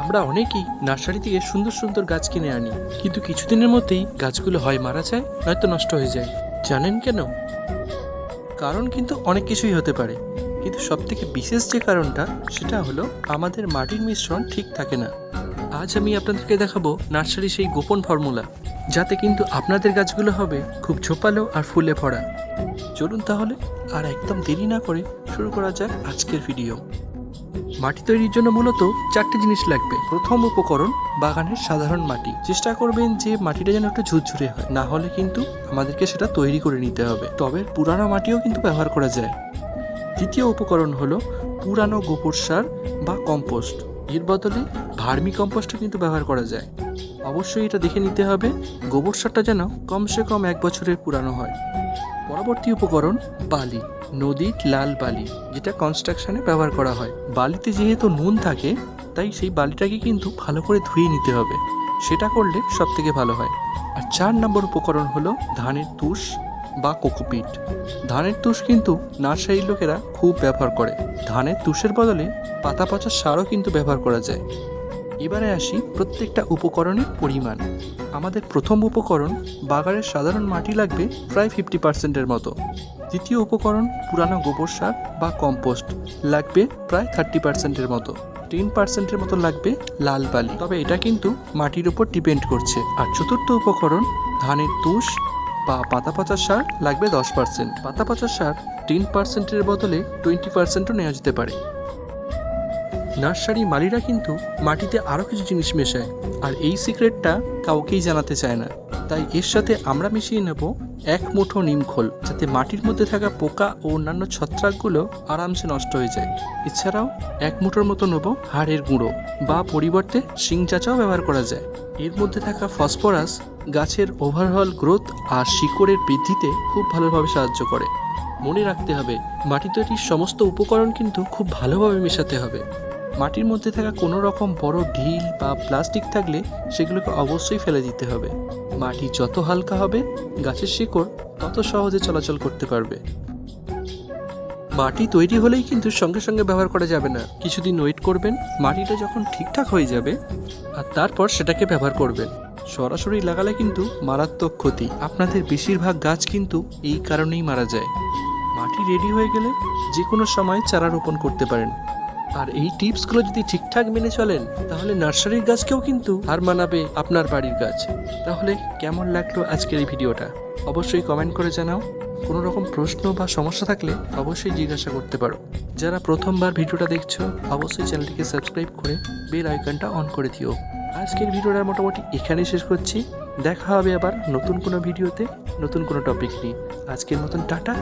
আমরা অনেকেই নার্সারি থেকে সুন্দর সুন্দর গাছ কিনে আনি, কিন্তু কিছুদিনের মধ্যেই গাছগুলো হয় মারা যায়, নয়তো নষ্ট হয়ে যায়। জানেন কেন? কারণ কিন্তু অনেক কিছুই হতে পারে, কিন্তু সবথেকে বিশেষ যে কারণটা সেটা হলো আমাদের মাটির মিশ্রণ ঠিক থাকে না। আজ আমি আপনাদেরকে দেখাবো নার্সারি সেই গোপন ফর্মুলা, যাতে কিন্তু আপনাদের গাছগুলো হবে খুব ঝোপালো আর ফুলে ভরা। চলুন তাহলে আর একদম দেরি না করে শুরু করা যাক আজকের ভিডিও। মাটি তৈরির জন্য মূলত 4টে জিনিস লাগবে। প্রথম উপকরণ বাগানের সাধারণ মাটি। চেষ্টা করবেন যে মাটিটা যেন একটু ঝুরঝুরে হয়, না হলে কিন্তু আমাদেরকে সেটা তৈরি করে নিতে হবে। টবের পুরানো মাটিও কিন্তু ব্যবহার করা যায়। দ্বিতীয় উপকরণ হলো পুরানো গোবর সার বা কম্পোস্ট। এর বদলে ভার্মি কম্পোস্টও কিন্তু ব্যবহার করা যায়। অবশ্যই এটা দেখে নিতে হবে গোবর সারটা যেন কমসে কম 1 বছরের পুরানো হয়। পরবর্তী উপকরণ বালি, নদীর লাল বালি, যেটা কনস্ট্রাকশনে ব্যবহার করা হয়। বালিতে যেহেতু নুন থাকে, তাই সেই বালিটাকে কিন্তু ভালো করে ধুয়ে নিতে হবে। সেটা করলে সব থেকে ভালো হয়। আর 4 নম্বর উপকরণ হলো ধানের তুষ বা কোকোপিট। ধানের তুষ কিন্তু নার্সারির লোকেরা খুব ব্যবহার করে। ধানের তুষের বদলে পাতা পচা সারও কিন্তু ব্যবহার করা যায়। এবারে আসি প্রত্যেকটা উপকরণের পরিমাণ। আমাদের প্রথম উপকরণ বাগানের সাধারণ মাটি লাগবে প্রায় 50%-এর মতো। দ্বিতীয় উপকরণ পুরানো গোবর সার বা কম্পোস্ট লাগবে প্রায় 30%-এর মতো। 10%-এর মতো লাগবে লাল বালি, তবে এটা কিন্তু মাটির উপর ডিপেন্ড করছে। আর চতুর্থ উপকরণ ধানের তুষ বা পাতা পচা সার লাগবে 10%। পাতা পচা সার 10%-এর বদলে 20%-ও নেওয়া যেতে পারে। নার্সারি মালিরা কিন্তু মাটিতে আরও কিছু জিনিস মেশায়, আর এই সিক্রেটটা কাউকেই জানাতে চায় না। তাই এর সাথে আমরা মিশিয়ে নেব 1 মুঠো নিমখোল, যাতে মাটির মধ্যে থাকা পোকা ও অন্যান্য ছত্রাকগুলো আরামসে নষ্ট হয়ে যায়। এছাড়াও 1 মুঠোর মতো নেব হাড়ের গুঁড়ো, বা পরিবর্তে শিং চাচাও ব্যবহার করা যায়। এর মধ্যে থাকা ফসফরাস গাছের ওভারঅল গ্রোথ আর শিকড়ের বৃদ্ধিতে খুব ভালোভাবে সাহায্য করে। মনে রাখতে হবে মাটি তৈরির সমস্ত উপকরণ কিন্তু খুব ভালোভাবে মেশাতে হবে। মাটির মধ্যে থাকা কোনো রকম বড় ঢিল বা প্লাস্টিক থাকলে সেগুলোকে অবশ্যই ফেলে দিতে হবে। মাটি যত হালকা হবে, গাছের শিকড় তত সহজে চলাচল করতে পারবে। মাটি তৈরি হলেই কিন্তু সঙ্গে সঙ্গে ব্যবহার করা যাবে না। কিছুদিন ওয়েট করবেন, মাটিটা যখন ঠিকঠাক হয়ে যাবে, আর তারপর সেটাকে ব্যবহার করবেন। সরাসরি লাগালে কিন্তু মারাত্মক ক্ষতি। আপনাদের বেশিরভাগ গাছ কিন্তু এই কারণেই মারা যায়। মাটি রেডি হয়ে গেলে যে কোনো সময় চারা রোপণ করতে পারেন। আর এই টিপসগুলো যদি ঠিকঠাক মেনে চলেন, তাহলে নার্সারির গাছকেও কিন্তু হার মানাবে আপনার বাড়ির গাছ। তাহলে কেমন লাগলো আজকের এই ভিডিওটা? অবশ্যই কমেন্ট করে জানাও। কোনো রকম প্রশ্ন বা সমস্যা থাকলে অবশ্যই জিজ্ঞাসা করতে পারো। যারা প্রথমবার ভিডিওটা দেখছো, অবশ্যই চ্যানেলটিকে সাবস্ক্রাইব করে বেল আইকনটা অন করে দিও। আজকের ভিডিওটা মোটামুটি এখানেই শেষ করছি। দেখা হবে আবার নতুন কোনো ভিডিওতে, নতুন কোনো টপিক নিয়ে। আজকের মতন টাটা।